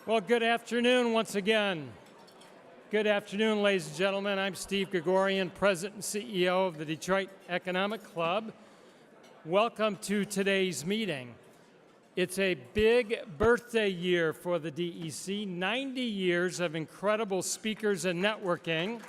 Well, good afternoon once again. Good afternoon, ladies and gentlemen. I'm Steve Gregorian, President and CEO of the Detroit Economic Club. Welcome to today's meeting. It's a big birthday year for the DEC, 90 years of incredible speakers and networking.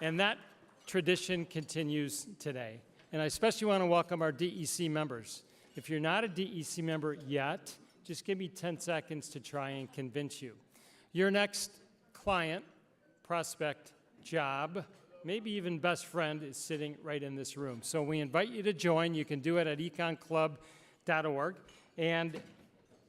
And that tradition continues today. And I especially want to welcome our DEC members. If you're not a DEC member yet, just give me 10 seconds to try and convince you. Your next client, prospect, job, maybe even best friend is sitting right in this room. So we invite you to join. You can do it at econclub.org. And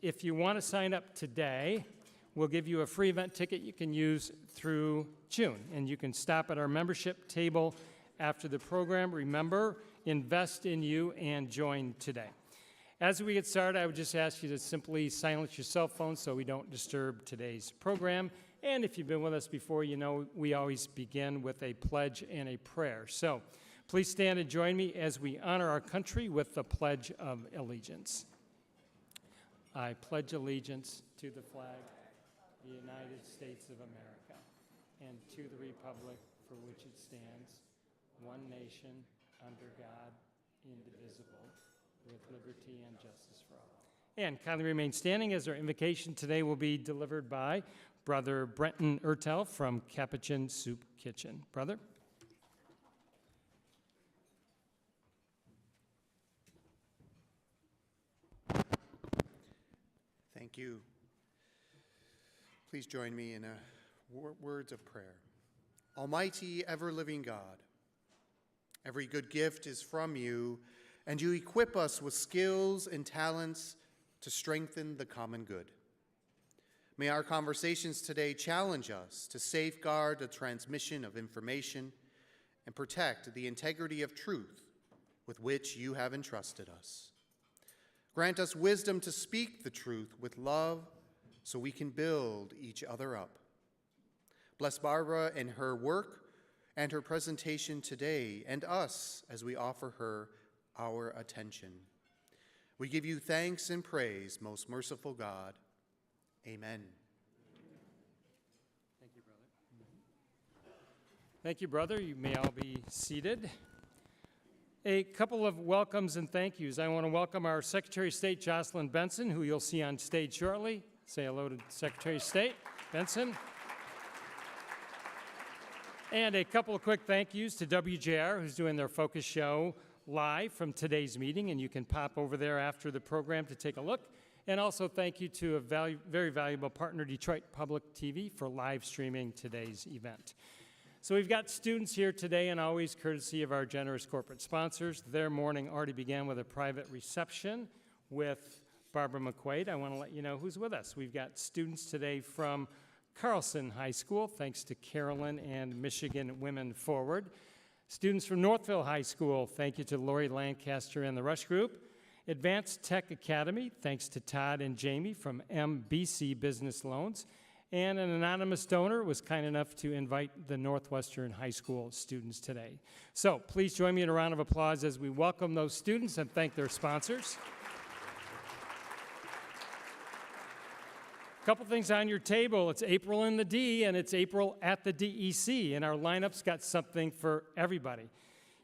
if you want to sign up today, we'll give you a free event ticket you can use through June. And you can stop at our membership table after the program. Remember, invest in you and join today. As we get started, I would just ask you to simply silence your cell phone so we don't disturb today's program. And if you've been with us before, you know we always begin with a pledge and a prayer. So please stand and join me as we honor our country with the Pledge of Allegiance. I pledge allegiance to the flag of the United States of America and to the republic for which it stands, one nation, under God, indivisible, with liberty and justice for all. And kindly remain standing as our invocation today will be delivered by Brother Brenton Ertel from Capuchin Soup Kitchen. Brother? Thank you. Please join me in words of prayer. Almighty, ever-living God, every good gift is from you, and you equip us with skills and talents to strengthen the common good. May our conversations today challenge us to safeguard the transmission of information and protect the integrity of truth with which you have entrusted us. Grant us wisdom to speak the truth with love so we can build each other up. Bless Barbara and her work and her presentation today, and us as we offer her our attention. We give you thanks and praise, most merciful God. Amen. Thank you, brother. Thank you, brother. You may all be seated. A couple of welcomes and thank yous. I want to welcome our Secretary of State, Jocelyn Benson, who you'll see on stage shortly. Say hello to Secretary of State Benson. And a couple of quick thank yous to WJR, who's doing their focus show live from today's meeting, and you can pop over there after the program to take a look. And also thank you to a very valuable partner, Detroit Public TV, for live streaming today's event. So we've got students here today, and always courtesy of our generous corporate sponsors. Their morning already began with a private reception with Barbara McQuade. I want to let you know who's with us. We've got students today from Carlson High School, thanks to Carolyn and Michigan Women Forward. Students from Northville High School, thank you to Lori Lancaster and the Rush Group. Advanced Tech Academy, thanks to Todd and Jamie from MBC Business Loans. And an anonymous donor was kind enough to invite the Northwestern High School students today. So please join me in a round of applause as we welcome those students and thank their sponsors. Couple things on your table. It's April in the D, and it's April at the DEC, and our lineup's got something for everybody.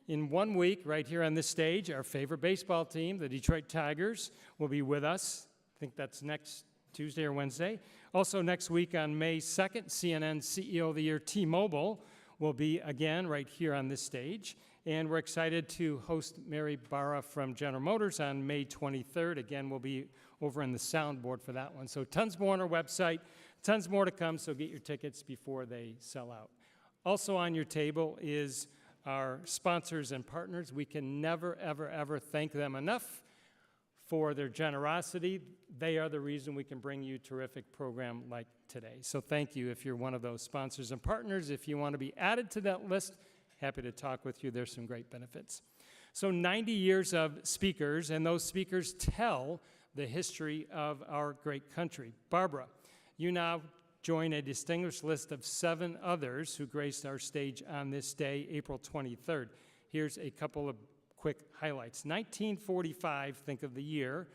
In 1 week, right here on this stage, our favorite baseball team, the Detroit Tigers, will be with us. I think that's next Tuesday or Wednesday. Also next week on May 2nd, CNN CEO of the Year T-Mobile will be again right here on this stage. And we're excited to host Mary Barra from General Motors on May 23rd. Again, we'll be over on the soundboard for that one. So tons more on our website, tons more to come, so get your tickets before they sell out. Also on your table is our sponsors and partners. We can never, ever thank them enough for their generosity. They are the reason we can bring you a terrific program like today. So thank you if you're one of those sponsors and partners. If you want to be added to that list, happy to talk with you. There's some great benefits. So 90 years of speakers, and those speakers tell the history of our great country. Barbara, you now join a distinguished list of 7 others who graced our stage on this day, April 23rd. Here's a couple of quick highlights. 1945, think of the year,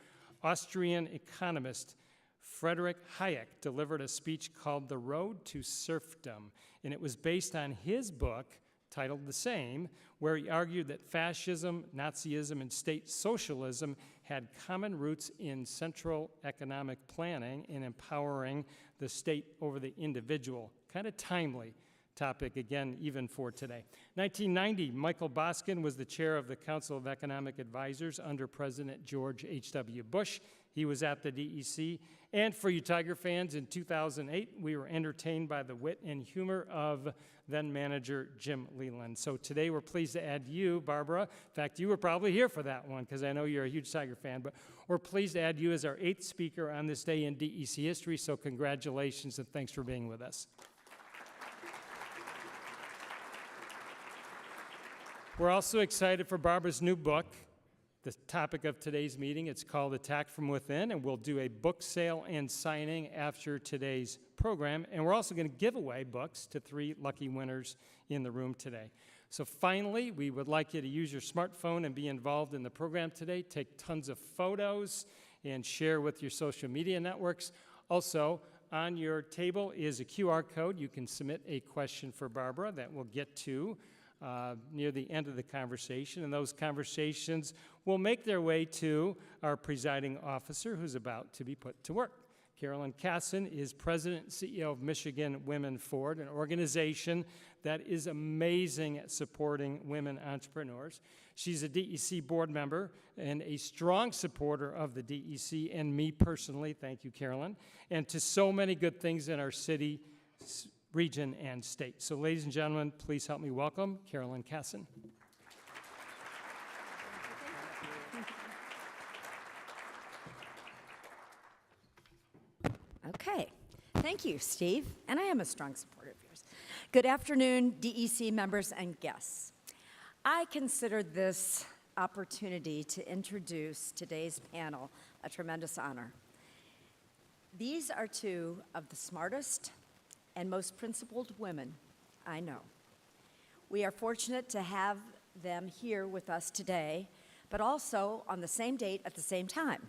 Austrian economist Friedrich Hayek delivered a speech called The Road to Serfdom, and it was based on his book titled the same, where he argued that fascism, Nazism, and state socialism had common roots in central economic planning and empowering the state over the individual. Kind of timely topic, again, even for today. 1990, Michael Boskin was the chair of the Council of Economic Advisors under President George H.W. Bush. He was at the DEC. And for you Tiger fans, in 2008, we were entertained by the wit and humor of then-manager Jim Leland. So today we're pleased to add you, Barbara. In fact, you were probably here for that one because I know you're a huge Tiger fan, but we're pleased to add you as our 8th speaker on this day in DEC history, so congratulations and thanks for being with us. We're also excited for Barbara's new book, the topic of today's meeting. It's called Attack from Within, and we'll do a book sale and signing after today's program. And we're also going to give away books to 3 lucky winners in the room today. So finally, we would like you to use your smartphone and be involved in the program today. Take tons of photos and share with your social media networks. Also, on your table is a QR code. You can submit a question for Barbara that we'll get to near the end of the conversation, and those conversations will make their way to our presiding officer who's about to be put to work. Carolyn Casson is President and CEO of Michigan Women Forward, an organization that is amazing at supporting women entrepreneurs. She's a DEC board member and a strong supporter of the DEC and me personally, thank you, Carolyn, and to so many good things in our city, region, and state. So ladies and gentlemen, please help me welcome Carolyn Casson. Okay, thank you, Steve, and I am a strong supporter of yours. Good afternoon, DEC members and guests. I consider this opportunity to introduce today's panel a tremendous honor. These are 2 of the smartest and most principled women I know. We are fortunate to have them here with us today, but also on the same date at the same time,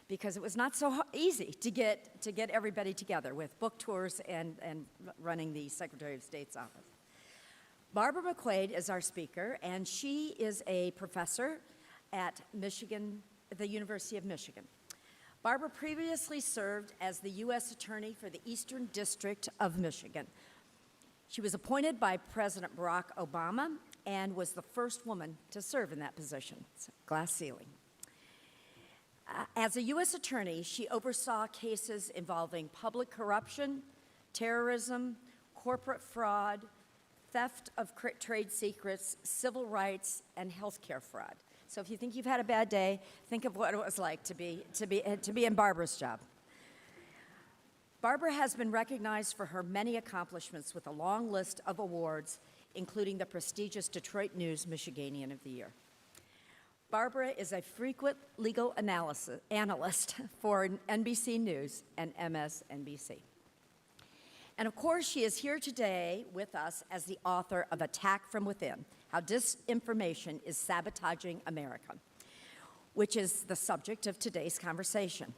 because it was not so easy to get everybody together with book tours and running the Secretary of State's office. Barbara McQuade is our speaker, and she is a professor at the University of Michigan. Barbara previously served as the U.S. Attorney for the Eastern District of Michigan. She was appointed by President Barack Obama and was the first woman to serve in that position. It's a glass ceiling. As a U.S. Attorney, she oversaw cases involving public corruption, terrorism, corporate fraud, theft of trade secrets, civil rights, and healthcare fraud. So if you think you've had a bad day, think of what it was like to be in Barbara's job. Barbara has been recognized for her many accomplishments with a long list of awards, including the prestigious Detroit News Michiganian of the Year. Barbara is a frequent legal analyst for NBC News and MSNBC. And of course, she is here today with us as the author of Attack from Within, How Disinformation is Sabotaging America, which is the subject of today's conversation.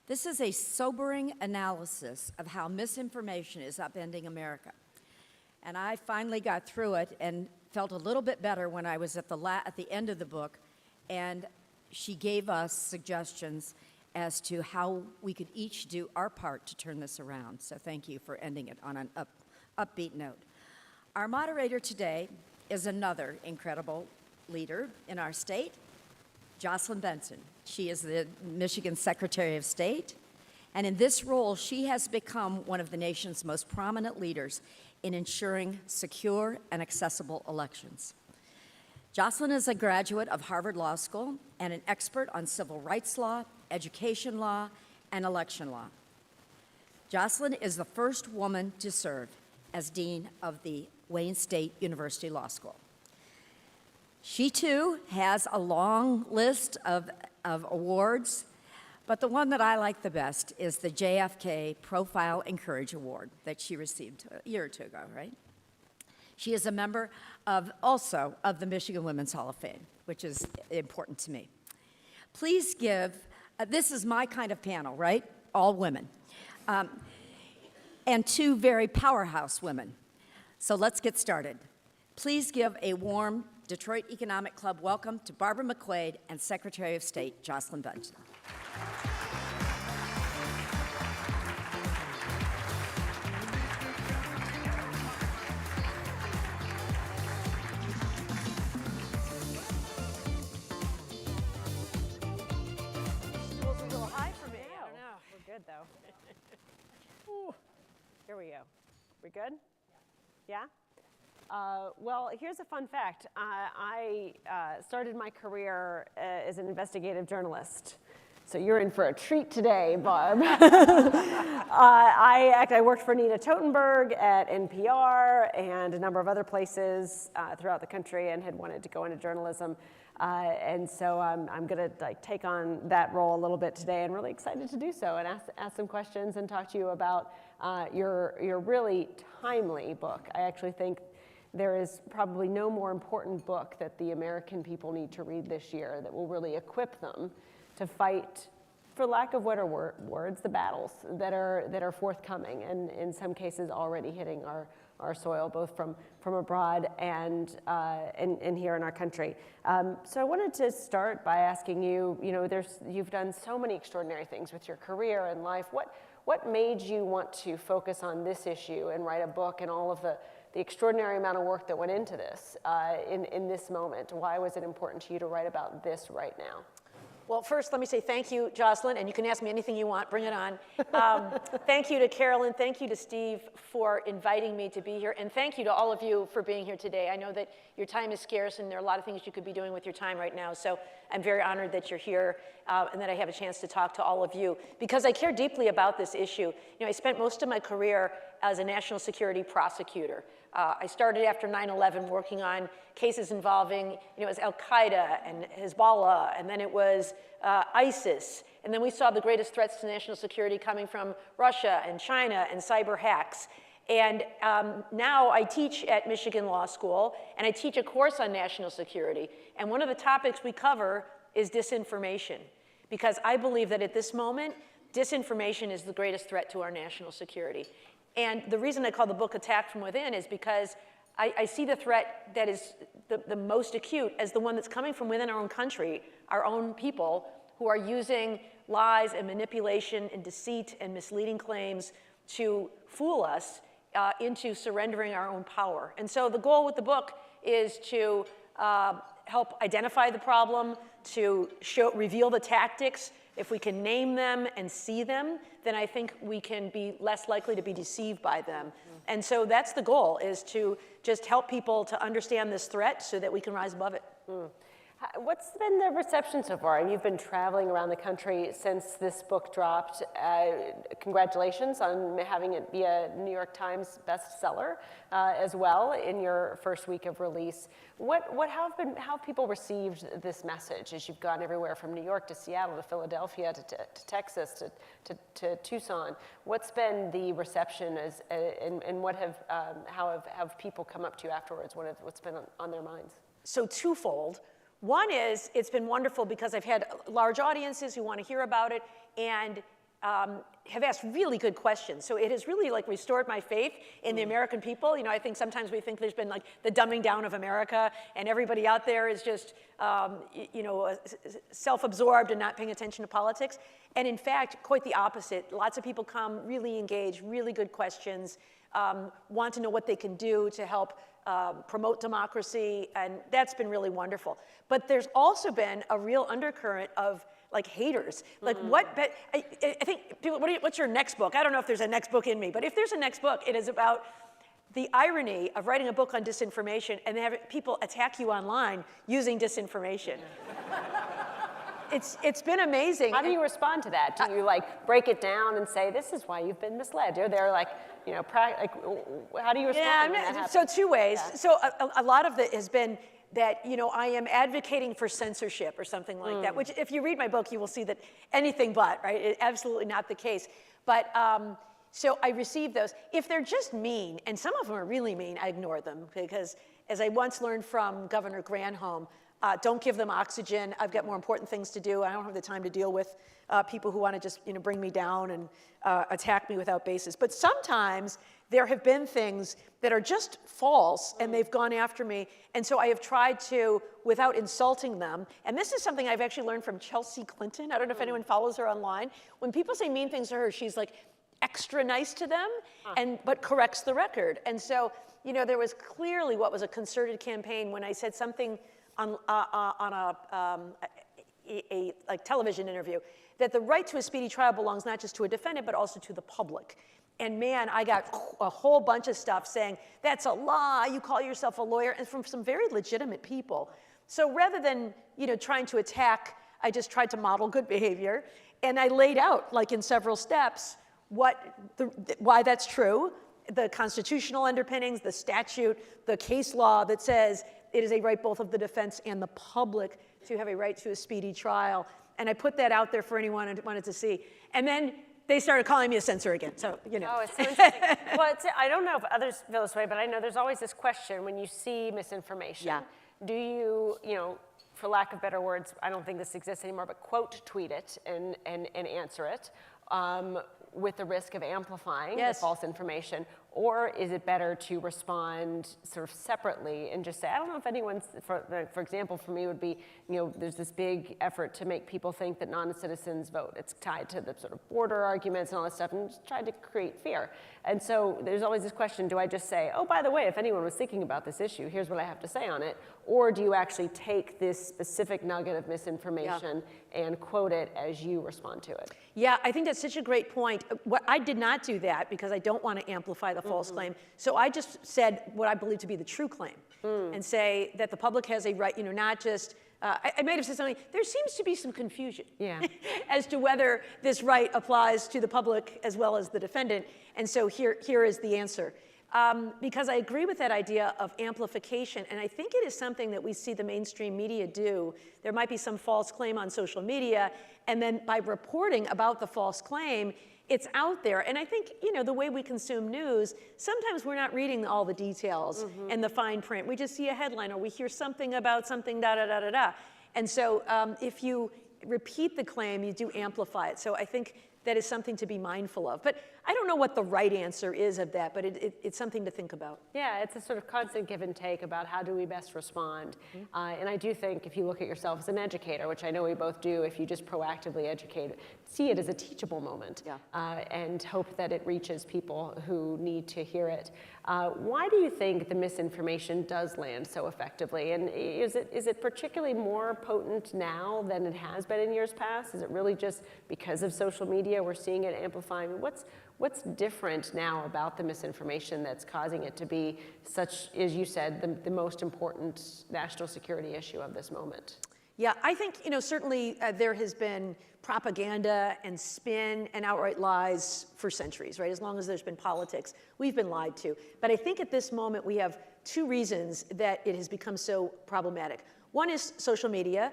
This is a sobering analysis of how misinformation is upending America. And I finally got through it and felt a little bit better when I was at the end of the book, and she gave us suggestions as to how we could each do our part to turn this around. So thank you for ending it on an upbeat note. Our moderator today is another incredible leader in our state, Jocelyn Benson. She is the Michigan Secretary of State, and in this role, she has become one of the nation's most prominent leaders in ensuring secure and accessible elections. Jocelyn is a graduate of Harvard Law School and an expert on civil rights law, education law, and election law. Jocelyn is the first woman to serve as Dean of the Wayne State University Law School. She, too, has a long list of awards, but the one that I like the best is the JFK Profile and Courage Award that she received a year or 2 ago, right? She is a member also of the Michigan Women's Hall of Fame, which is important to me. Please give This is my kind of panel, right? All women. And two very powerhouse women. So let's get started. Please give a warm Detroit Economic Club welcome to Barbara McQuade and Secretary of State Jocelyn Benson. Stool's a little high for me. I don't know. We're good though. Ooh. Here we go. We good? Yeah? Well, here's a fun fact. I started my career as an investigative journalist. So you're in for a treat today, Barb. I worked for Nina Totenberg at NPR and a number of other places throughout the country and had wanted to go into journalism. And so I'm going to take on that role a little bit today and really excited to do so and ask some questions and talk to you about your really timely book. I actually think there is probably no more important book that the American people need to read this year that will really equip them to fight, for lack of better words, the battles that are forthcoming and in some cases already hitting our soil, both from abroad and here in our country. So I wanted to start by asking you, you've done so many extraordinary things with your career and life. What made you want to focus on this issue and write a book and all of the extraordinary amount of work that went into this in this moment? Why was it important to you to write about this right now? Well, first, let me say thank you, Jocelyn, and you can ask me anything you want. Bring it on. Thank you to Carolyn. Thank you to Steve for inviting me to be here. And thank you to all of you for being here today. I know that your time is scarce, and there are a lot of things you could be doing with your time right now. So I'm very honored that you're here and that I have a chance to talk to all of you, because I care deeply about this issue. I spent most of my career as a national security prosecutor. I started after 9/11 working on cases involving, it was Al-Qaeda and Hezbollah, and then it was ISIS. And then we saw the greatest threats to national security coming from Russia and China and cyber hacks. And now I teach at Michigan Law School, and I teach a course on national security. And one of the topics we cover is disinformation, because I believe that at this moment, disinformation is the greatest threat to our national security. And the reason I call the book Attack from Within is because I see the threat that is the most acute as the one that's coming from within our own country, our own people, who are using lies and manipulation and deceit and misleading claims to fool us into surrendering our own power. And so the goal with the book is to help identify the problem, to reveal the tactics. If we can name them and see them, then I think we can be less likely to be deceived by them. And so that's the goal, is to just help people to understand this threat so that we can rise above it. What's been the reception so far? You've been traveling around the country since this book dropped. Congratulations on having it be a New York Times bestseller as well in your first week of release. How have people received this message as you've gone everywhere from New York to Seattle to Philadelphia to Texas to Tucson? What's been the reception and how have people come up to you afterwards? What's been on their minds? So twofold. One is, it's been wonderful because I've had large audiences who want to hear about it and have asked really good questions. So it has really restored my faith in the American people. I think sometimes we think there's been the dumbing down of America and everybody out there is just, self-absorbed and not paying attention to politics. And in fact, quite the opposite. Lots of people come really engaged, really good questions, want to know what they can do to help promote democracy, and that's been really wonderful. But there's also been a real undercurrent of haters. I think people, what's your next book? I don't know if there's a next book in me, but if there's a next book, it is about the irony of writing a book on disinformation and having people attack you online using disinformation. It's been amazing. How do you respond to that? Do you break it down and say, this is why you've been misled? Or they're how do you respond when that happens? So two ways. Yeah. So a lot of it has been that, I am advocating for censorship or something like that, which if you read my book, you will see that anything but, right? It's absolutely not the case. But so I receive those. If they're just mean, and some of them are really mean, I ignore them, because as I once learned from Governor Granholm, Don't give them oxygen. I've got more important things to do. I don't have the time to deal with people who want to just bring me down and attack me without basis. But sometimes there have been things that are just false, and they've gone after me. And so I have tried to, without insulting them, and this is something I've actually learned from Chelsea Clinton. I don't know if anyone follows her online. When people say mean things to her, she's like extra nice to them, but corrects the record. And so, there was clearly what was a concerted campaign when I said something on a television interview, that the right to a speedy trial belongs not just to a defendant, but also to the public. And man, I got a whole bunch of stuff saying, that's a lie, you call yourself a lawyer, and from some very legitimate people. So rather than trying to attack, I just tried to model good behavior. And I laid out, like in several steps, why that's true, the constitutional underpinnings, the statute, the case law that says it is a right both of the defense and the public to have a right to a speedy trial. And I put that out there for anyone who wanted to see. And then they started calling me a censor again, so, Oh, it's so interesting. Well, I don't know if others feel this way, but I know there's always this question when you see misinformation. Yeah. Do you, for lack of better words, I don't think this exists anymore, but quote tweet it and answer it with the risk of amplifying the false information? Or is it better to respond sort of separately and just say, I don't know if anyone's, for example, for me would be, there's this big effort to make people think that non-citizens vote. It's tied to the sort of border arguments and all that stuff, and just tried to create fear. And so there's always this question, do I just say, oh, by the way, if anyone was thinking about this issue, here's what I have to say on it? Or do you actually take this specific nugget of misinformation and quote it as you respond to it? Yeah, I think that's such a great point. I did not do that because I don't want to amplify the false claim. So I just said what I believe to be the true claim and say that the public has a right, not just, I might have said something, there seems to be some confusion as to whether this right applies to the public as well as the defendant. And so here is the answer. Because I agree with that idea of amplification, and I think it is something that we see the mainstream media do. There might be some false claim on social media, and then by reporting about the false claim, it's out there. And I think, the way we consume news, sometimes we're not reading all the details and the fine print. We just see a headline, or we hear something about something, da-da-da-da-da. And so if you repeat the claim, you do amplify it. So I think that is something to be mindful of. But I don't know what the right answer is of that, but it's something to think about. Yeah, it's a sort of constant give and take about how do we best respond. And I do think if you look at yourself as an educator, which I know we both do, if you just proactively educate, see it as a teachable moment and hope that it reaches people who need to hear it. Why do you think the misinformation does land so effectively? And is it particularly more potent now than it has been in years past? Is it really just because of social media we're seeing it amplifying? What's different now about the misinformation that's causing it to be such, as you said, the most important national security issue of this moment? Yeah, I think, certainly there has been propaganda and spin and outright lies for centuries, right? As long as there's been politics, we've been lied to. But I think at this moment we have two reasons that it has become so problematic. One is social media.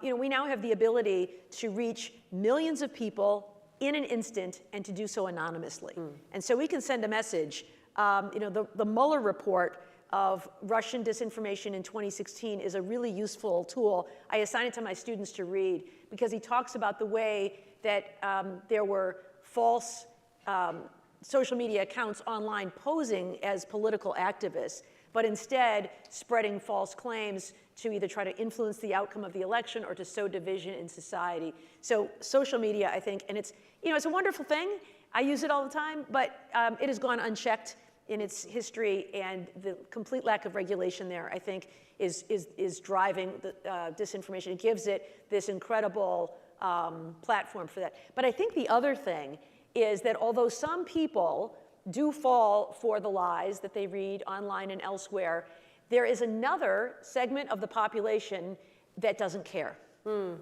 We now have the ability to reach millions of people in an instant and to do so anonymously. And so we can send a message. The Mueller report of Russian disinformation in 2016 is a really useful tool. I assign it to my students to read because he talks about the way that there were false social media accounts online posing as political activists, but instead spreading false claims to either try to influence the outcome of the election or to sow division in society. So social media, I think, and it's a wonderful thing. I use it all the time, but it has gone unchecked in its history, and the complete lack of regulation there, I think, is driving the disinformation. It gives it this incredible platform for that. But I think the other thing is that although some people do fall for the lies that they read online and elsewhere, there is another segment of the population that doesn't care,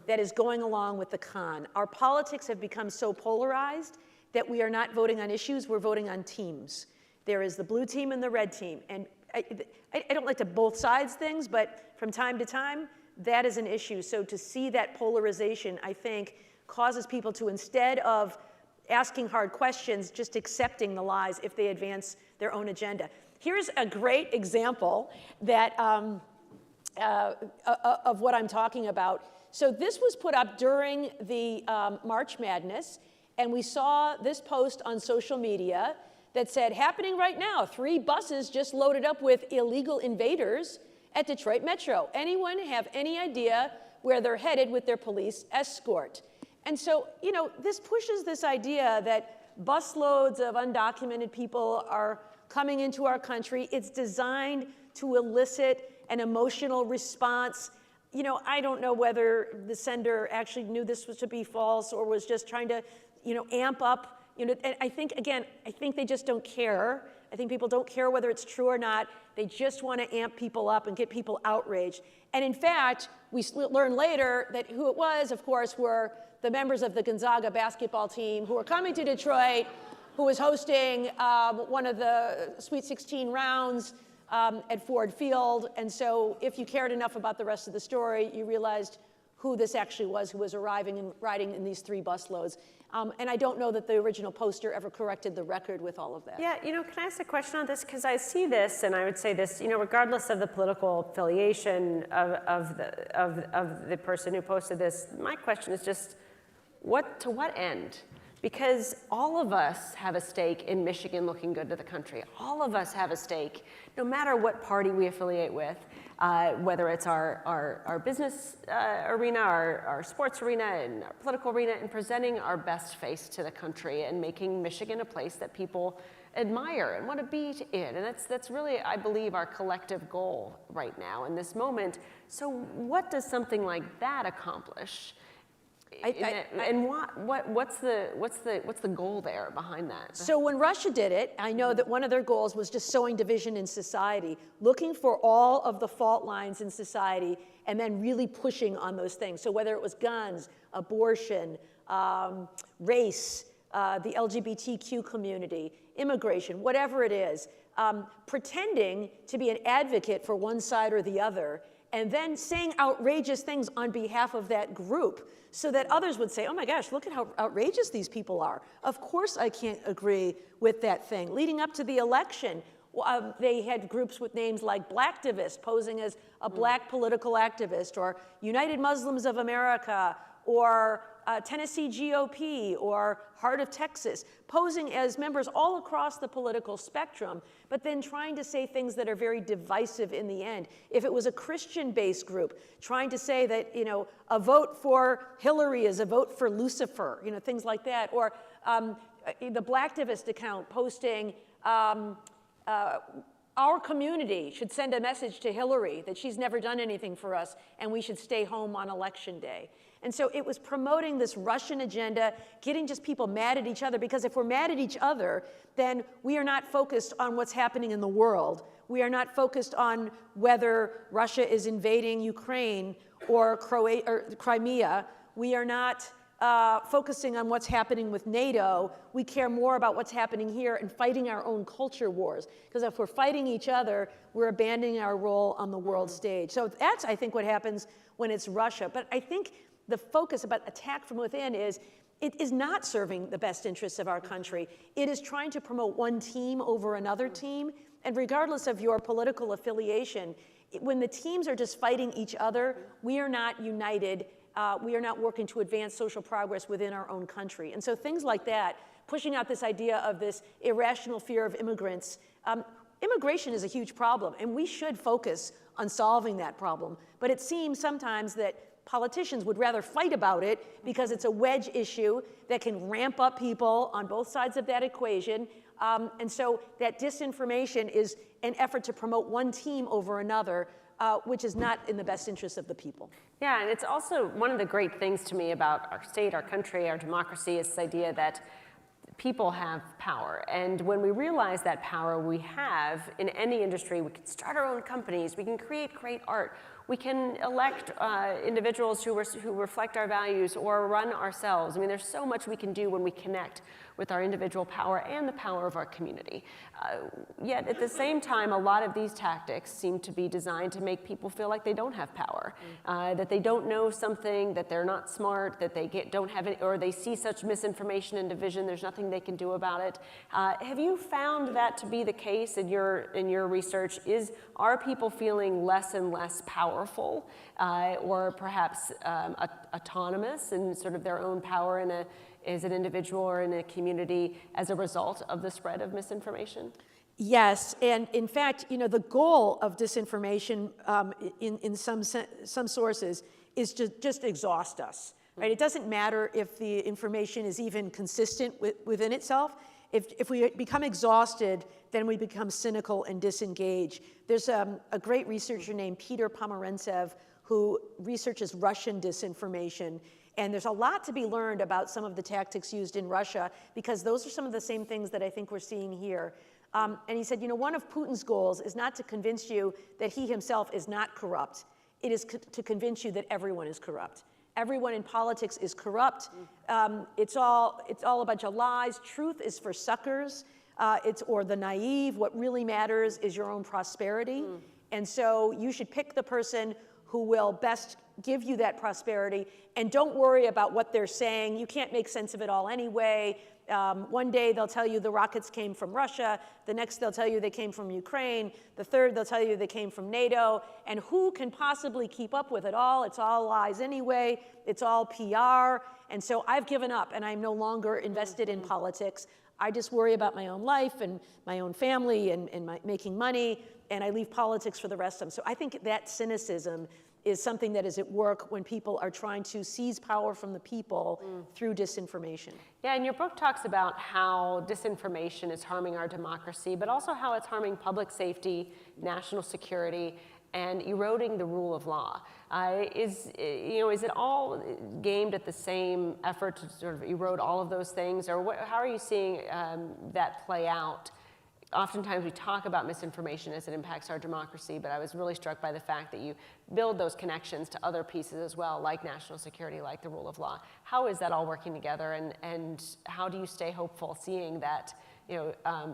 that is going along with the con. Our politics have become so polarized that we are not voting on issues, we're voting on teams. There is the blue team and the red team. And I don't like to both sides things, but from time to time, that is an issue. So to see that polarization, I think, causes people to, instead of asking hard questions, just accepting the lies if they advance their own agenda. Here's a great example that of what I'm talking about. So this was put up during the March Madness, and we saw this post on social media that said, happening right now, 3 buses just loaded up with illegal invaders at Detroit Metro. Anyone have any idea where they're headed with their police escort? And so, you know, this pushes this idea that busloads of undocumented people are coming into our country. It's designed to elicit an emotional response. You know, I don't know whether the sender actually knew this was to be false or was just trying to, you know, amp up. You know, and I think, again, I think they just don't care. I think people don't care whether it's true or not. They just want to amp people up and get people outraged. And in fact, we learned later that who it was, of course, were the members of the Gonzaga basketball team who were coming to Detroit, who was hosting one of the Sweet 16 rounds at Ford Field. And so if you cared enough about the rest of the story, you realized who this actually was who was arriving and riding in these 3 busloads. And I don't know that the original poster ever corrected the record with all of that. Yeah, you know, can I ask a question on this? Because I see this, and I would say this, you know, regardless of the political affiliation of the person who posted this, my question is just, to what end? Because all of us have a stake in Michigan looking good to the country. All of us have a stake, no matter what party we affiliate with, whether it's our business arena, our sports arena, and our political arena, and presenting our best face to the country and making Michigan a place that people admire and want to be in. And that's really, I believe, our collective goal right now in this moment. So what does something like that accomplish? And what's the goal there behind that? So when Russia did it, I know that one of their goals was just sowing division in society, looking for all of the fault lines in society and then really pushing on those things. So whether it was guns, abortion, race, the LGBTQ community, immigration, whatever it is, pretending to be an advocate for one side or the other, and then saying outrageous things on behalf of that group so that others would say, oh my gosh, look at how outrageous these people are. Of course I can't agree with that thing. Leading up to the election, they had groups with names like Blacktivist, posing as a black political activist, or United Muslims of America, or Tennessee GOP, or Heart of Texas, posing as members all across the political spectrum, but then trying to say things that are very divisive in the end. If it was a Christian-based group, trying to say that, you know, a vote for Hillary is a vote for Lucifer, you know, things like that. Or the Blacktivist account posting, our community should send a message to Hillary that she's never done anything for us and we should stay home on election day. And so it was promoting this Russian agenda, getting just people mad at each other, because if we're mad at each other, then we are not focused on what's happening in the world. We are not focused on whether Russia is invading Ukraine or Crimea. We are not focusing on what's happening with NATO. We care more about what's happening here and fighting our own culture wars. Because if we're fighting each other, we're abandoning our role on the world stage. So that's, I think, what happens when it's Russia. But I think the focus about attack from within is, it is not serving the best interests of our country. It is trying to promote one team over another team. And regardless of your political affiliation, when the teams are just fighting each other, we are not united. We are not working to advance social progress within our own country. And so things like that, pushing out this idea of this irrational fear of immigrants, immigration is a huge problem, and we should focus on solving that problem. But it seems sometimes that politicians would rather fight about it because it's a wedge issue that can ramp up people on both sides of that equation. And so that disinformation is an effort to promote one team over another, which is not in the best interest of the people. Yeah, and it's also one of the great things to me about our state, our country, our democracy is this idea that people have power. And when we realize that power we have in any industry, we can start our own companies, we can create great art, we can elect individuals who reflect our values or run ourselves. I mean, there's so much we can do when we connect with our individual power and the power of our community. Yet at the same time, a lot of these tactics seem to be designed to make people feel like they don't have power, that they don't know something, that they're not smart, that they don't have any, or they see such misinformation and division, there's nothing they can do about it. Have you found that to be the case in your research? Are people feeling less and less powerful, or perhaps autonomous in sort of their own power as an individual or in a community as a result of the spread of misinformation? Yes, and in fact, the goal of disinformation in some sources is to just exhaust us, right? It doesn't matter if the information is even consistent within itself. If we become exhausted, then we become cynical and disengage. There's a great researcher named Peter Pomerantsev who researches Russian disinformation. And there's a lot to be learned about some of the tactics used in Russia, because those are some of the same things that I think we're seeing here. And he said, one of Putin's goals is not to convince you that he himself is not corrupt. It is to convince you that everyone is corrupt. Everyone in politics is corrupt. It's all a bunch of lies. Truth is for suckers, or the naive. What really matters is your own prosperity. And so you should pick the person who will best give you that prosperity, and don't worry about what they're saying. You can't make sense of it all anyway. One day they'll tell you the rockets came from Russia, the next they'll tell you they came from Ukraine, the third they'll tell you they came from NATO, and who can possibly keep up with it all? It's all lies anyway, it's all PR, and so I've given up and I'm no longer invested in politics. I just worry about my own life and my own family and making money, and I leave politics for the rest of them. So I think that cynicism is something that is at work when people are trying to seize power from the people through disinformation. Yeah, and your book talks about how disinformation is harming our democracy, but also how it's harming public safety, national security, and eroding the rule of law. Is it all aimed at the same effort to sort of erode all of those things, or how are you seeing that play out? Oftentimes we talk about misinformation as it impacts our democracy, but I was really struck by the fact that you build those connections to other pieces as well, like national security, like the rule of law. How is that all working together, and how do you stay hopeful seeing that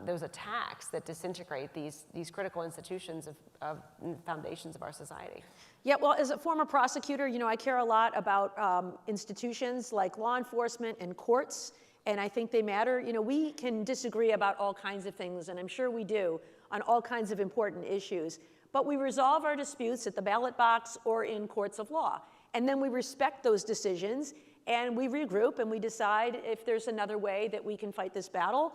those attacks that disintegrate these critical institutions of foundations of our society? Yeah, well, as a former prosecutor, I care a lot about institutions like law enforcement and courts. And I think they matter. We can disagree about all kinds of things, and I'm sure we do, on all kinds of important issues. But we resolve our disputes at the ballot box or in courts of law. And then we respect those decisions, and we regroup, and we decide if there's another way that we can fight this battle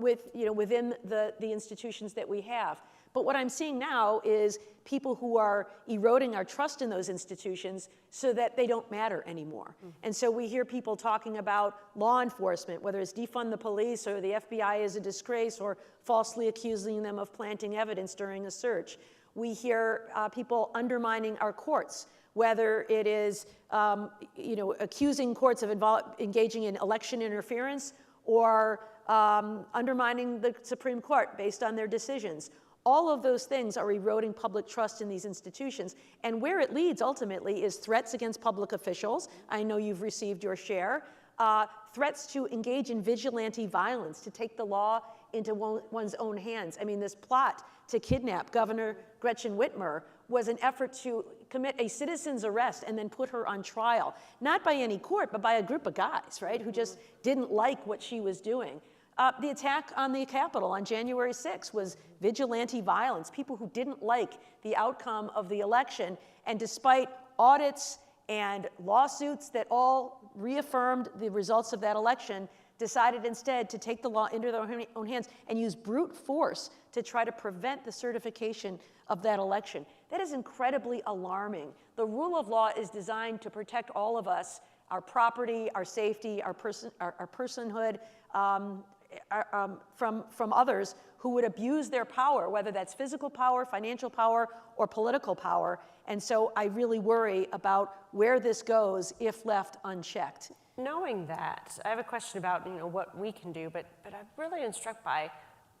within the institutions that we have. But what I'm seeing now is people who are eroding our trust in those institutions so that they don't matter anymore. And so we hear people talking about law enforcement, whether it's defund the police or the FBI is a disgrace or falsely accusing them of planting evidence during a search. We hear people undermining our courts, whether it is accusing courts of engaging in election interference or undermining the Supreme Court based on their decisions. All of those things are eroding public trust in these institutions. And where it leads ultimately is threats against public officials. I know you've received your share. Threats to engage in vigilante violence, to take the law into one's own hands. I mean, this plot to kidnap Governor Gretchen Whitmer was an effort to commit a citizen's arrest and then put her on trial. Not by any court, but by a group of guys, right, who just didn't like what she was doing. The attack on the Capitol on January 6th was vigilante violence, people who didn't like the outcome of the election. And despite audits and lawsuits that all reaffirmed the results of that election, decided instead to take the law into their own hands and use brute force to try to prevent the certification of that election. That is incredibly alarming. The rule of law is designed to protect all of us, our property, our safety, our personhood, from others who would abuse their power, whether that's physical power, financial power, or political power. And so I really worry about where this goes if left unchecked. Knowing that, I have a question about what we can do, but I'm really struck by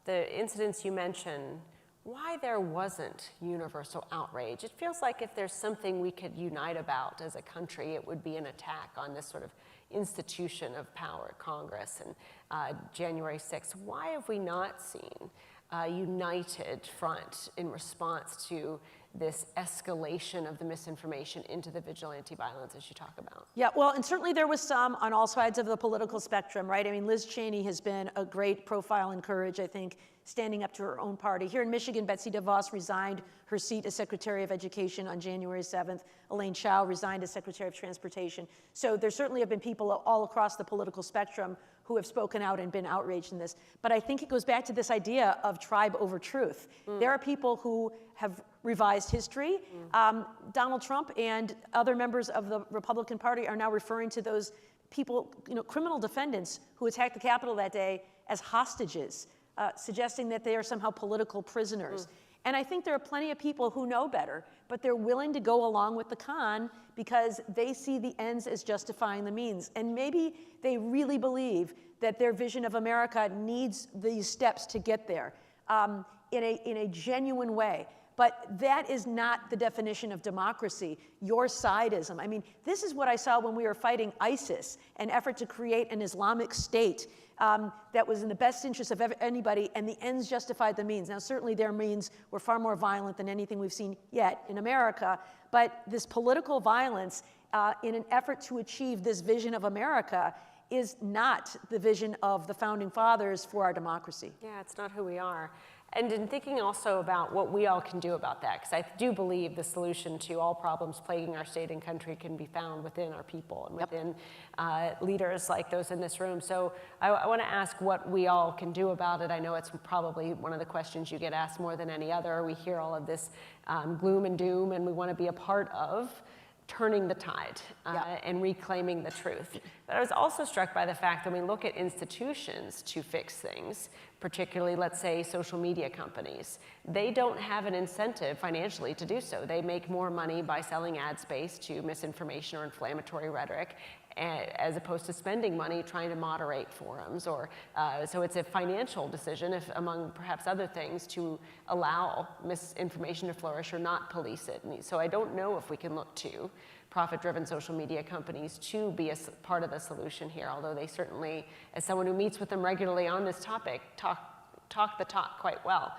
the incidents you mentioned, why there wasn't universal outrage. It feels like if there's something we could unite about as a country, it would be an attack on this sort of institution of power, Congress, and January 6th. Why have we not seen a united front in response to this escalation of the misinformation into the vigilante violence as you talk about? Yeah, well, and certainly there was some on all sides of the political spectrum, right? I mean, Liz Cheney has been a great profile and courage, I think, standing up to her own party. Here in Michigan, Betsy DeVos resigned her seat as Secretary of Education on January 7th. Elaine Chao resigned as Secretary of Transportation. So there certainly have been people all across the political spectrum who have spoken out and been outraged in this. But I think it goes back to this idea of tribe over truth. There are people who have revised history. Donald Trump and other members of the Republican Party are now referring to those people, criminal defendants who attacked the Capitol that day as hostages, suggesting that they are somehow political prisoners. And I think there are plenty of people who know better, but they're willing to go along with the con because they see the ends as justifying the means. And maybe they really believe that their vision of America needs these steps to get there in a genuine way. But that is not the definition of democracy, your sideism. I mean, this is what I saw when we were fighting ISIS, an effort to create an Islamic state that was in the best interest of anybody, and the ends justified the means. Now, certainly their means were far more violent than anything we've seen yet in America, but this political violence in an effort to achieve this vision of America is not the vision of the founding fathers for our democracy. Yeah, it's not who we are. And in thinking also about what we all can do about that, because I do believe the solution to all problems plaguing our state and country can be found within our people and within leaders like those in this room. So I want to ask what we all can do about it. I know it's probably one of the questions you get asked more than any other. We hear all of this gloom and doom, and we want to be a part of turning the tide and reclaiming the truth. But I was also struck by the fact that when we look at institutions to fix things, particularly, let's say, social media companies, they don't have an incentive financially to do so. They make more money by selling ad space to misinformation or inflammatory rhetoric, as opposed to spending money trying to moderate forums. Or so it's a financial decision, if among perhaps other things, to allow misinformation to flourish or not police it. And so I don't know if we can look to profit-driven social media companies to be a part of the solution here, although they certainly, as someone who meets with them regularly on this topic, talk the talk quite well.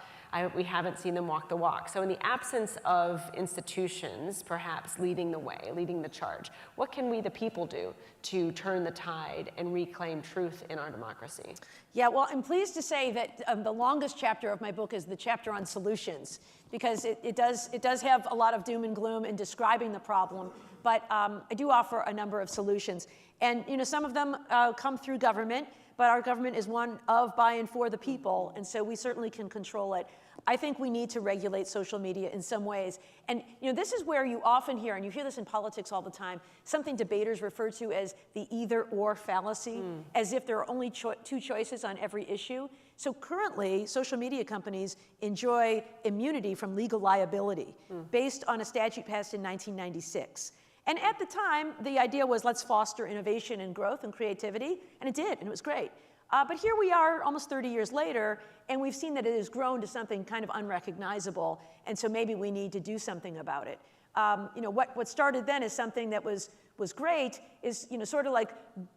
We haven't seen them walk the walk. So in the absence of institutions perhaps leading the way, leading the charge, what can we, the people, do to turn the tide and reclaim truth in our democracy? Yeah, well, I'm pleased to say that the longest chapter of my book is the chapter on solutions, because it does have a lot of doom and gloom in describing the problem, but I do offer a number of solutions. And some of them come through government, but our government is one of, by, and for the people, and so we certainly can control it. I think we need to regulate social media in some ways. And this is where you often hear, and you hear this in politics all the time, something debaters refer to as the either-or fallacy, as if there are only two choices on every issue. So currently, social media companies enjoy immunity from legal liability based on a statute passed in 1996. And at the time, the idea was, let's foster innovation and growth and creativity, and it did, and it was great. But here we are almost 30 years later, and we've seen that it has grown to something kind of unrecognizable, and so maybe we need to do something about it. What started then as something that was great is sort of like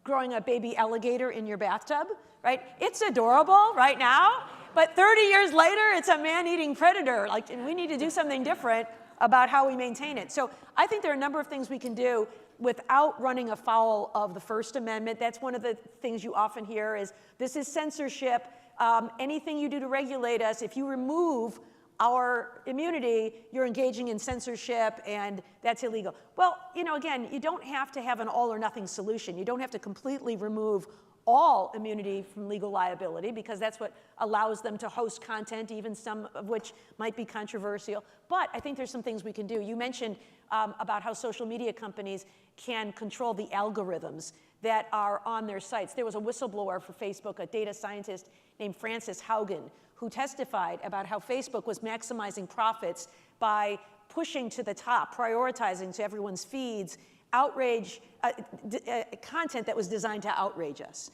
growing a baby alligator in your bathtub, right? It's adorable right now, but 30 years later, it's a man-eating predator, and we need to do something different about how we maintain it. So I think there are a number of things we can do without running afoul of the First Amendment. That's one of the things you often hear is, this is censorship. Anything you do to regulate us, if you remove our immunity, you're engaging in censorship, and that's illegal. Well, again, you don't have to have an all-or-nothing solution. You don't have to completely remove all immunity from legal liability, because that's what allows them to host content, even some of which might be controversial. But I think there's some things we can do. You mentioned about how social media companies can control the algorithms that are on their sites. There was a whistleblower for Facebook, a data scientist named Frances Haugen, who testified about how Facebook was maximizing profits by pushing to the top, prioritizing to everyone's feeds, content that was designed to outrage us.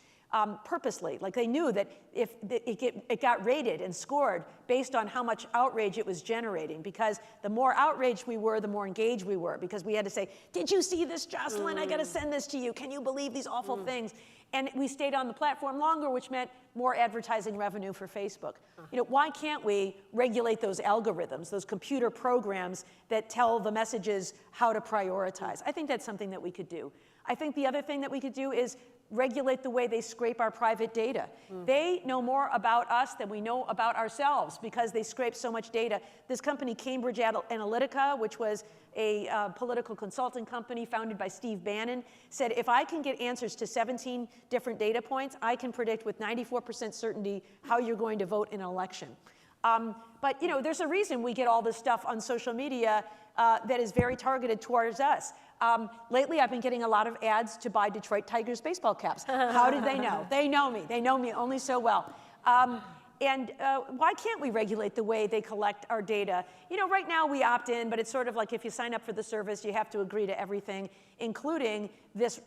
purposely. Like they knew that if it got rated and scored based on how much outrage it was generating, because the more outraged we were, the more engaged we were, because we had to say, did you see this, Jocelyn? I got to send this to you. Can you believe these awful things? And we stayed on the platform longer, which meant more advertising revenue for Facebook. You know, why can't we regulate those algorithms, those computer programs that tell the messages how to prioritize? I think that's something that we could do. I think the other thing that we could do is regulate the way they scrape our private data. They know more about us than we know about ourselves because they scrape so much data. This company, Cambridge Analytica, which was a political consulting company founded by Steve Bannon, said if I can get answers to 17 different data points, I can predict with 94% certainty how you're going to vote in an election. But you know, there's a reason we get all this stuff on social media that is very targeted towards us. Lately, I've been getting a lot of ads to buy Detroit Tigers baseball caps. How did they know? They know me. They know me only so well. And why can't we regulate the way they collect our data? You know, right now we opt in, but it's sort of like if you sign up for the service, you have to agree to everything, including this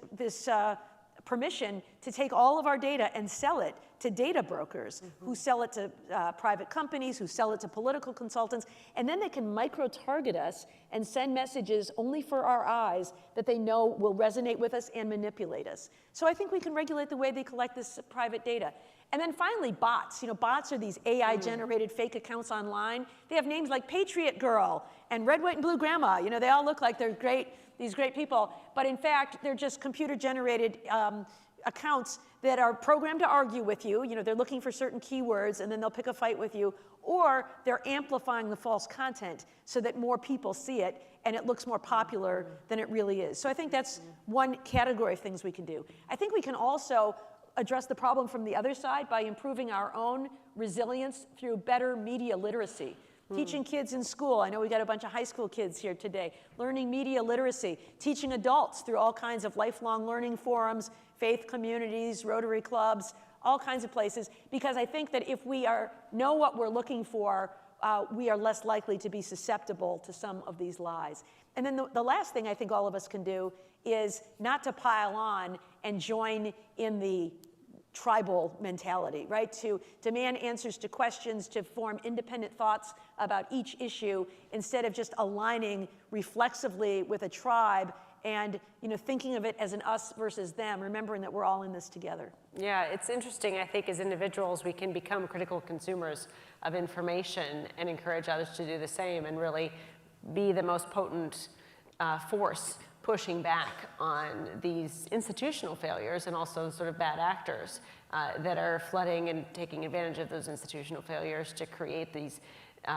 permission to take all of our data and sell it to data brokers who sell it to private companies, who sell it to political consultants, and then they can micro-target us and send messages only for our eyes that they know will resonate with us and manipulate us. So I think we can regulate the way they collect this private data. And then finally, bots. You know, bots are these AI-generated fake accounts online. They have names like Patriot Girl and Red, White, and Blue Grandma. You know, they all look like they're great, these great people. But in fact, they're just computer-generated accounts that are programmed to argue with you. You know, they're looking for certain keywords, and then they'll pick a fight with you. Or they're amplifying the false content so that more people see it, and it looks more popular than it really is. So I think that's one category of things we can do. I think we can also address the problem from the other side by improving our own resilience through better media literacy. Teaching kids in school, I know we got a bunch of high school kids here today, learning media literacy, teaching adults through all kinds of lifelong learning forums, faith communities, Rotary clubs, all kinds of places, because I think that if we know what we're looking for, we are less likely to be susceptible to some of these lies. And then the last thing I think all of us can do is not to pile on and join in the tribal mentality, right? To demand answers to questions, to form independent thoughts about each issue instead of just aligning reflexively with a tribe and, you know, thinking of it as an us versus them, remembering that we're all in this together. Yeah, it's interesting. I think as individuals, we can become critical consumers of information and encourage others to do the same and really be the most potent force pushing back on these institutional failures and also sort of bad actors that are flooding and taking advantage of those institutional failures to create these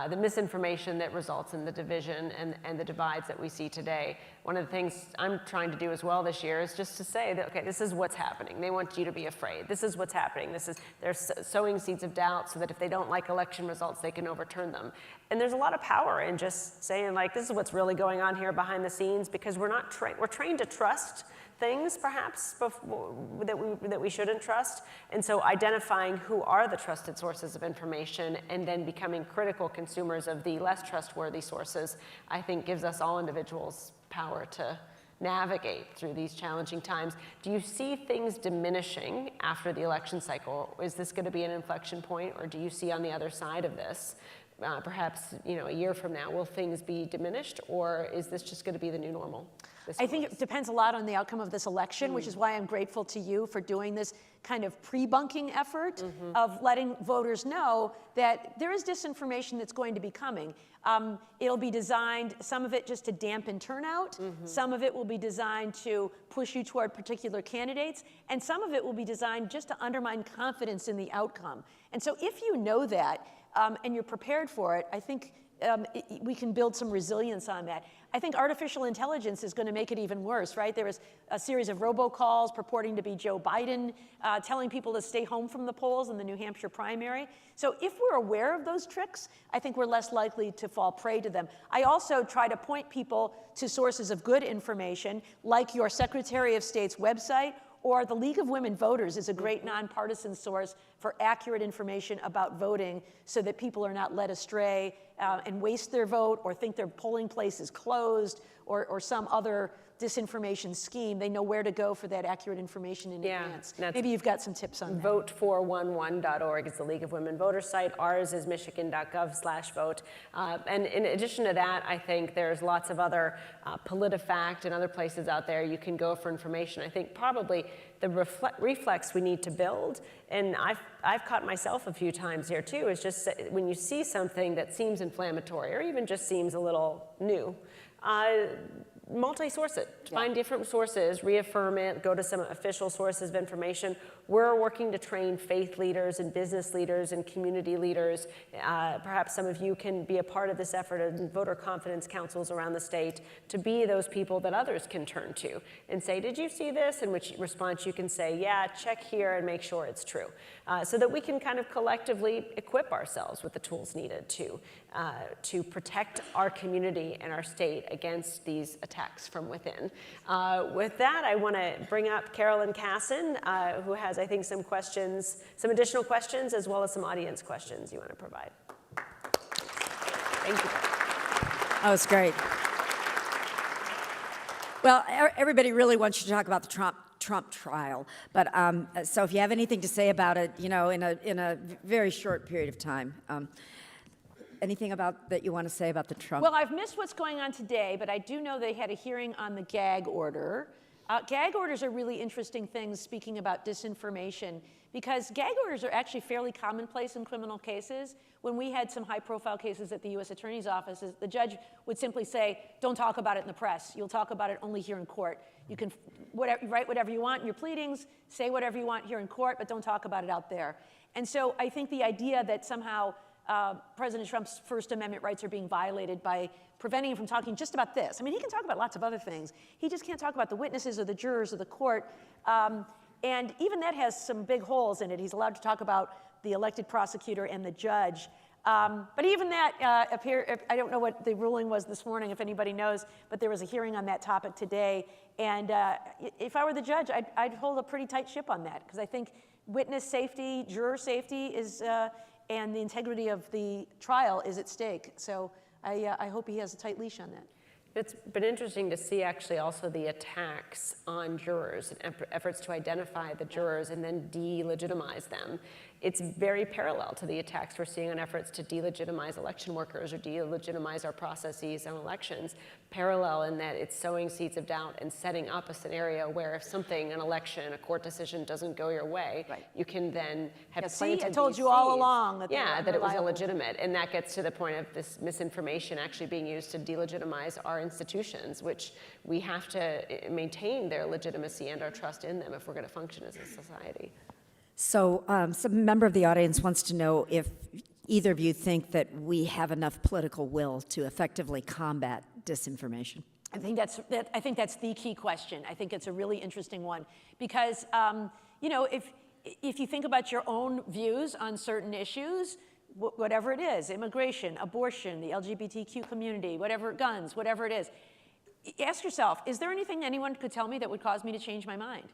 the misinformation that results in the division and the divides that we see today. One of the things I'm trying to do as well this year is just to say that, okay, this is what's happening. They want you to be afraid. This is what's happening. They're sowing seeds of doubt so that if they don't like election results, they can overturn them. And there's a lot of power in just saying, like, this is what's really going on here behind the scenes, because we're trained to trust things perhaps that we shouldn't trust. And so identifying who are the trusted sources of information and then becoming critical consumers of the less trustworthy sources, I think gives us all individuals power to navigate through these challenging times. Do you see things diminishing after the election cycle? Is this going to be an inflection point, or do you see on the other side of this, perhaps, you know, a year from now, will things be diminished, or is this just going to be the new normal? I think it depends a lot on the outcome of this election, which is why I'm grateful to you for doing this kind of pre-bunking effort of letting voters know that there is disinformation that's going to be coming. It'll be designed, some of it just to dampen turnout, some of it will be designed to push you toward particular candidates, and some of it will be designed just to undermine confidence in the outcome. And so if you know that, and you're prepared for it, I think we can build some resilience on that. I think artificial intelligence is going to make it even worse, right? There was a series of robocalls purporting to be Joe Biden telling people to stay home from the polls in the New Hampshire primary. So if we're aware of those tricks, I think we're less likely to fall prey to them. I also try to point people to sources of good information, like your Secretary of State's website, or the League of Women Voters is a great nonpartisan source for accurate information about voting so that people are not led astray and waste their vote or think their polling place is closed or some other disinformation scheme, they know where to go for that accurate information in advance. Maybe you've got some tips on that. Vote411.org is the League of Women Voters site. Ours is michigan.gov/vote. And in addition to that, I think there's lots of other PolitiFact and other places out there you can go for information. I think probably the reflex we need to build, and I've caught myself a few times here too, is just when you see something that seems inflammatory or even just seems a little new, multi-source it. Find different sources, reaffirm it, go to some official sources of information. We're working to train faith leaders and business leaders and community leaders. Perhaps some of you can be a part of this effort in voter confidence councils around the state to be those people that others can turn to and say, did you see this? In which response you can say, yeah, check here and make sure it's true. So that we can kind of collectively equip ourselves with the tools needed to protect our community and our state against these attacks from within. With that, I want to bring up Carolyn Casson, who has, I think, some questions, some additional questions, as well as some audience questions you want to provide. Thank you. That was great. Well, everybody really wants you to talk about the Trump trial, but so if you have anything to say about it, you know, in a very short period of time. Anything about that you want to say about the Trump? Well, I've missed what's going on today, but I do know they had a hearing on the gag order. Gag orders are really interesting things, speaking about disinformation, because gag orders are actually fairly commonplace in criminal cases. When we had some high-profile cases at the U.S. Attorney's Office, the judge would simply say, don't talk about it in the press. You'll talk about it only here in court. You can write whatever you want in your pleadings, say whatever you want here in court, but don't talk about it out there. And so I think the idea that somehow President Trump's First Amendment rights are being violated by preventing him from talking just about this. I mean, he can talk about lots of other things. He just can't talk about the witnesses or the jurors or the court. And even that has some big holes in it. He's allowed to talk about the elected prosecutor and the judge. But even that I don't know what the ruling was this morning, if anybody knows, but there was a hearing on that topic today. And if I were the judge, I'd hold a pretty tight ship on that, because I think witness safety, juror safety is, and the integrity of the trial is at stake. So I hope he has a tight leash on that. It's been interesting to see actually also the attacks on jurors and efforts to identify the jurors and then delegitimize them. It's very parallel to the attacks we're seeing on efforts to delegitimize election workers or delegitimize our processes on elections. Parallel in that it's sowing seeds of doubt and setting up a scenario where if something, an election, a court decision doesn't go your way, you can then have planted I told these you all seeds. along that that it was illegitimate. And that gets to the point of this misinformation actually being used to delegitimize our institutions, which we have to maintain their legitimacy and our trust in them if we're going to function as a society. So some member of the audience wants to know if either of you think that we have enough political will to effectively combat disinformation. I think that's the key question. I think it's a really interesting one, because you know, if you think about your own views on certain issues, whatever it is, immigration, abortion, the LGBTQ community, whatever, guns, whatever it is, ask yourself, is there anything anyone could tell me that would cause me to change my mind?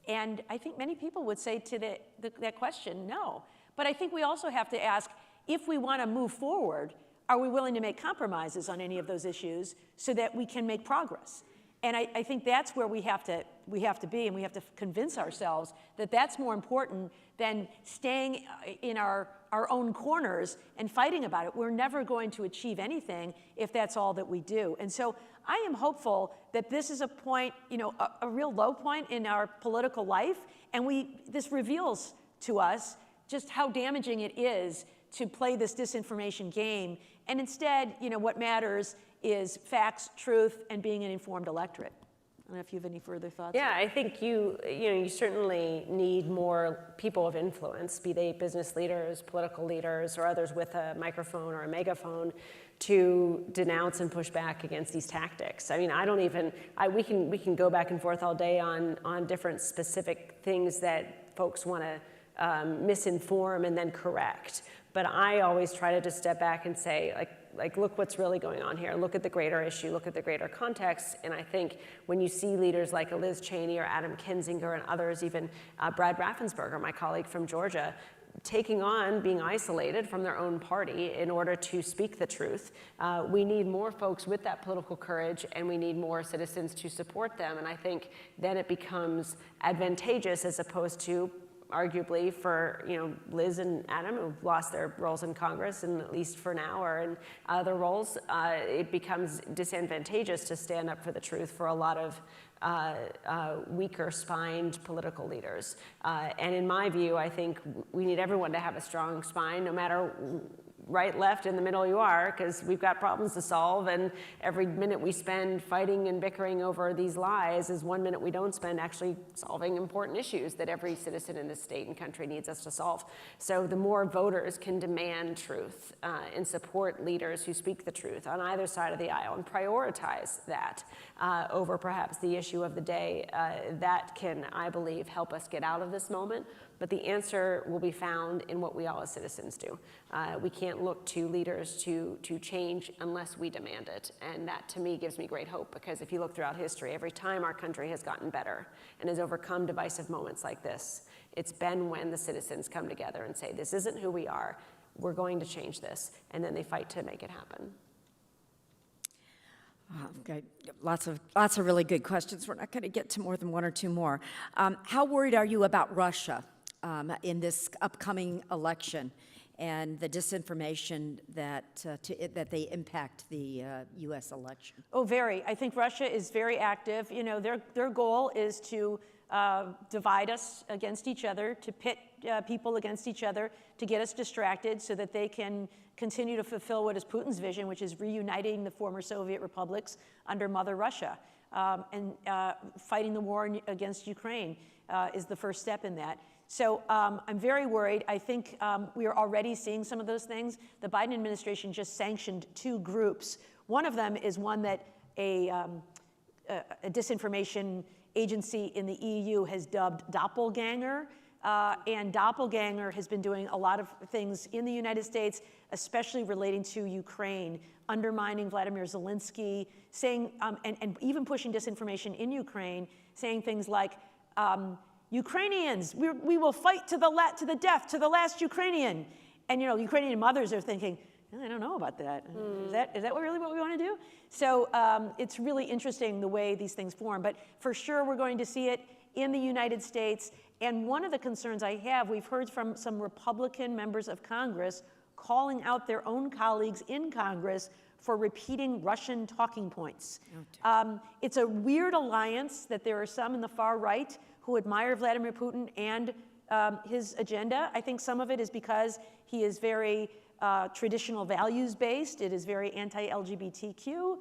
And I think many people would say to that question, no. But I think we also have to ask, if we want to move forward, are we willing to make compromises on any of those issues so that we can make progress? And I think that's where we have to be, and we have to convince ourselves that that's more important than staying in our own corners and fighting about it. We're never going to achieve anything if that's all that we do. And so I am hopeful that this is a point, you know, a real low point in our political life, and this reveals to us just how damaging it is to play this disinformation game. And instead, you know, what matters is facts, truth, and being an informed electorate. I don't know if you have any further thoughts. Yeah, I think you certainly need more people of influence, be they business leaders, political leaders, or others with a microphone or a megaphone, to denounce and push back against these tactics. I mean, we can go back and forth all day on different specific things that folks want to misinform and then correct. But I always try to just step back and say, like, look what's really going on here. Look at the greater issue, look at the greater context. And I think when you see leaders like Liz Cheney or Adam Kinzinger and others, even Brad Raffensperger, my colleague from Georgia, taking on being isolated from their own party in order to speak the truth. We need more folks with that political courage, and we need more citizens to support them. And I think then it becomes advantageous, as opposed to arguably for Liz and Adam, who've lost their roles in Congress, and at least for now, or in other roles, it becomes disadvantageous to stand up for the truth for a lot of weaker-spined political leaders. And in my view, I think we need everyone to have a strong spine, no matter right, left, in the middle you are, because we've got problems to solve, and every minute we spend fighting and bickering over these lies is 1 minute we don't spend actually solving important issues that every citizen in this state and country needs us to solve. So the more voters can demand truth and support leaders who speak the truth on either side of the aisle and prioritize that over perhaps the issue of the day, that can, I believe, help us get out of this moment. But the answer will be found in what we all as citizens do. We can't look to leaders to change unless we demand it. And that, to me, gives me great hope, because if you look throughout history, every time our country has gotten better and has overcome divisive moments like this, it's been when the citizens come together and say, this isn't who we are, we're going to change this, and then they fight to make it happen. Okay. Lots of really good questions. We're not going to get to more than one or two more. How worried are you about Russia in this upcoming election and the disinformation that they impact the U.S. election? Oh, very. I think Russia is very active. Their goal is to divide us against each other, to pit people against each other, to get us distracted so that they can continue to fulfill what is Putin's vision, which is reuniting the former Soviet republics under Mother Russia. And fighting the war against Ukraine is the first step in that. So I'm very worried. I think we are already seeing some of those things. The Biden administration just sanctioned 2 groups. One of them is one that a disinformation agency in the EU has dubbed Doppelganger. And Doppelganger has been doing a lot of things in the United States, especially relating to Ukraine, undermining Vladimir Zelensky, saying, and even pushing disinformation in Ukraine, saying things like, Ukrainians, we will fight to the death, to the last Ukrainian. And Ukrainian mothers are thinking, I don't know about that. Is that really what we want to do? So it's really interesting the way these things form. But for sure, we're going to see it in the United States. And one of the concerns I have, we've heard from some Republican members of Congress calling out their own colleagues in Congress for repeating Russian talking points. It's a weird alliance that there are some in the far right who admire Vladimir Putin and his agenda. I think some of it is because he is very traditional values-based. It is very anti-LGBTQ.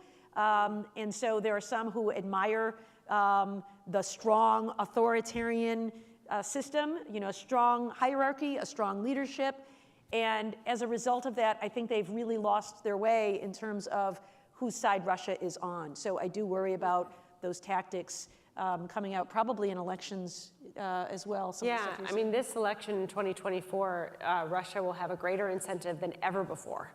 And so there are some who admire the strong authoritarian system, a strong hierarchy, a strong leadership. And as a result of that, I think they've really lost their way in terms of whose side Russia is on. So I do worry about those tactics coming out probably in elections as well. Yeah, I mean, this election in 2024, Russia will have a greater incentive than ever before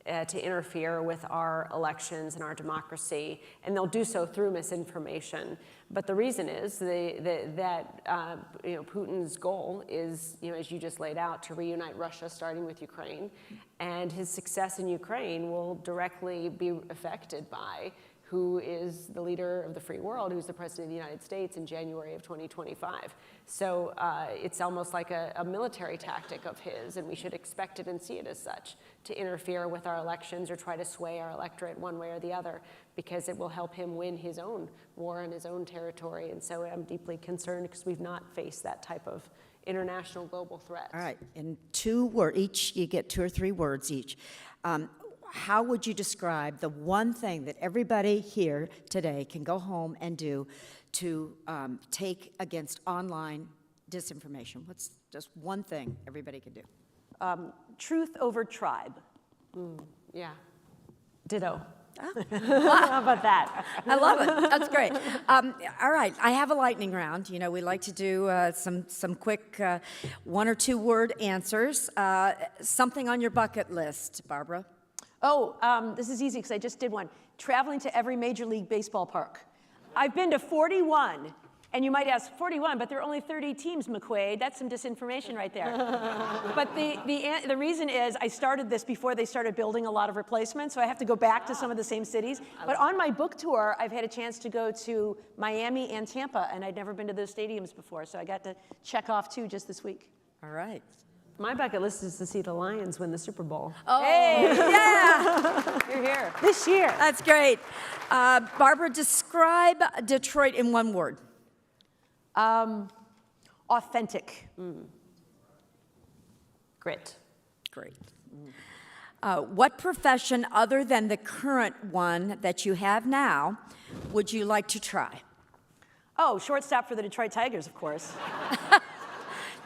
to interfere with our elections and our democracy, and they'll do so through misinformation. But the reason is that Putin's goal is, as you just laid out, to reunite Russia, starting with Ukraine, and his success in Ukraine will directly be affected by who is the leader of the free world, who's the president of the United States in January of 2025. So it's almost like a military tactic of his, and we should expect it and see it as such, to interfere with our elections or try to sway our electorate one way or the other, because it will help him win his own war on his own territory. And so I'm deeply concerned because we've not faced that type of international global threat. All right, and 2 words each, you get 2 or 3 words each. How would you describe the one thing that everybody here today can go home and do to take against online disinformation? What's just one thing everybody can do? Truth over tribe. Yeah. Ditto. How about that? I love it. That's great. All right, I have a lightning round. We like to do some quick 1 or 2 word answers. Something on your bucket list, Barbara? Oh, this is easy because I just did one. Traveling to every Major League Baseball park. I've been to 41, And you might ask, 41, but there are only 30 teams, McQuade. That's some disinformation right there. But the reason is I started this before they started building a lot of replacements, so I have to go back to some of the same cities. But on my book tour, I've had a chance to go to Miami and Tampa, and I'd never been to those stadiums before, so I got to check off 2 just this week. All right. My bucket list is to see the Lions win the Super Bowl. Oh, Hey! yeah. You're here. This year. That's great. Barbara, describe Detroit in one word. Authentic. Grit. Great. What profession other than the current one that you have now would you like to try? Oh, shortstop for the Detroit Tigers, of course.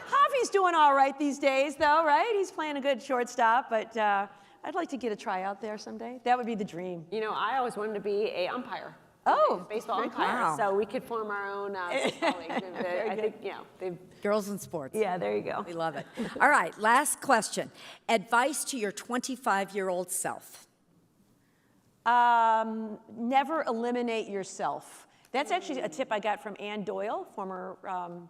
Javi's doing all right these days, though, right? He's playing a good shortstop, but I'd like to get a tryout there someday. That would be the dream. You know, I always wanted to be an umpire. Oh, Baseball very umpire. cool. Wow. So we could form our own baseball league. I think, they've. Girls in sports. Yeah, there you go. We love it. All right, last question. Advice to your 25-year-old self. Never eliminate yourself. That's actually a tip I got from Ann Doyle, former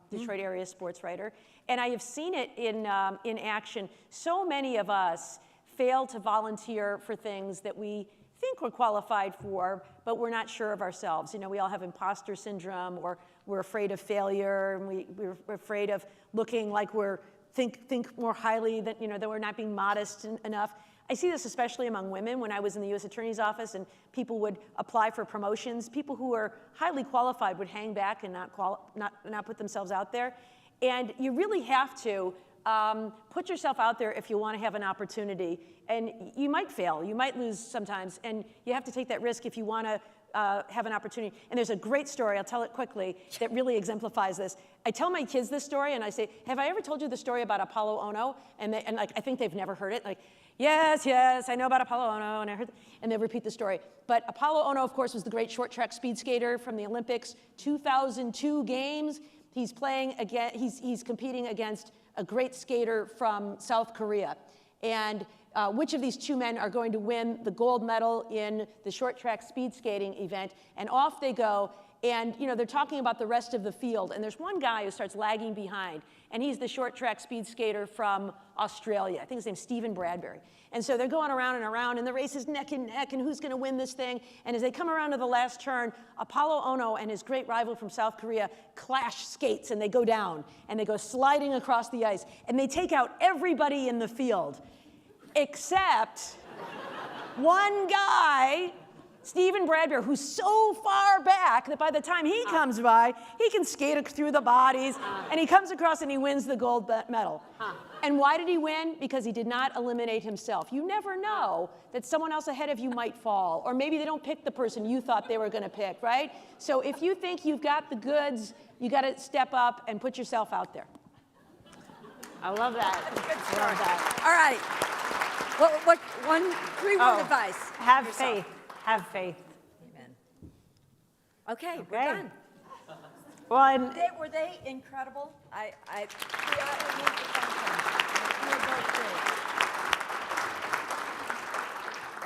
Detroit area sports writer. And I have seen it in action. So many of us fail to volunteer for things that we think we're qualified for, but we're not sure of ourselves. You know, we all have imposter syndrome, or we're afraid of failure, and we're afraid of looking like we're think more highly, that, you know, that we're not being modest enough. I see this especially among women. When I was in the U.S. Attorney's Office and people would apply for promotions, people who are highly qualified would hang back and not put themselves out there. And you really have to put yourself out there if you want to have an opportunity. And you might fail, you might lose sometimes, and you have to take that risk if you want to have an opportunity. And there's a great story, I'll tell it quickly, that really exemplifies this. I tell my kids this story, and I say, have I ever told you the story about Apollo Ono? And like, I think they've never heard it. Like, yes, I know about Apollo Ono, and I heard, and they repeat the story. But Apollo Ono, of course, was the great short track speed skater from the Olympics, 2002 games. He's playing again, he's competing against a great skater from South Korea. And which of these 2 men are going to win the gold medal in the short track speed skating event? And off they go. And you know, they're talking about the rest of the field. And there's one guy who starts lagging behind. And he's the short track speed skater from Australia. I think his name's Stephen Bradbury. And so they're going around and around, and the race is neck and neck, and who's going to win this thing? And as they come around to the last turn, Apollo Ono and his great rival from South Korea clash skates, and they go down, and they go sliding across the ice. And they take out everybody in the field, except one guy, Stephen Bradbury, who's so far back that by the time he comes by, he can skate through the bodies, and he comes across and he wins the gold medal. And why did he win? Because he did not eliminate himself. You never know that someone else ahead of you might fall, or maybe they don't pick the person you thought they were going to pick, right? So if you think you've got the goods, you got to step up and put yourself out there. I love that. Good I love that. All right. What 3-word advice? Have yourself. faith. Have faith. Amen. Okay, we're Okay. done. Well, and Were they incredible? I removed the fun. You were both great.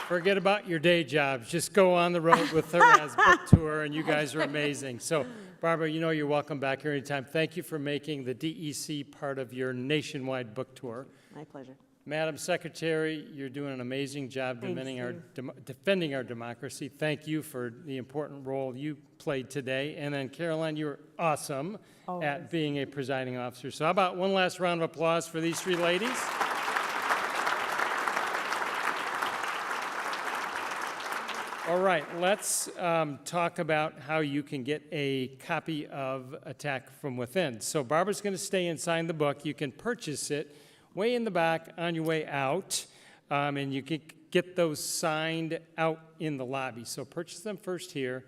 Forget about your day jobs. Just go on the road with the Raz book tour, and you guys are amazing. So, Barbara, you know you're welcome back here anytime. Thank you for making the DEC part of your nationwide book tour. My pleasure. Madam Secretary, you're doing an amazing job defending our democracy. Thank you for the important role you played today. And then, Caroline, you were awesome at being a presiding officer. So how about one last round of applause for these 3 ladies? All right, let's talk about how you can get a copy of Attack from Within. So Barbara's going to stay and sign the book. You can purchase it way in the back on your way out, and you can get those signed out in the lobby. So purchase them first here,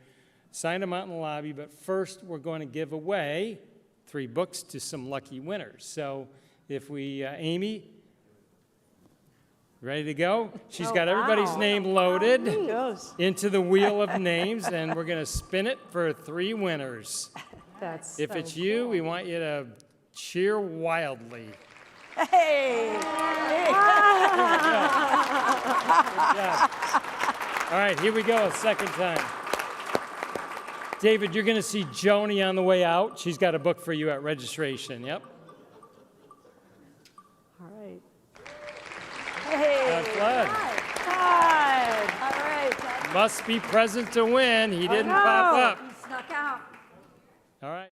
sign them out in the lobby, but first we're going to give away 3 books to some lucky winners. So if we, Amy, ready to go? She's got everybody's name loaded into the wheel of names, and we're going to spin it for 3 winners. If it's you, we want you to cheer wildly. Hey! Good job. All right, here we go, a second time. David, you're going to see Joni on the way out. She's got a book for you at registration. Yep. All right. Hey. That's Flood. Todd. All right. Must be present to win. He didn't no. pop up. Snuck out. All right.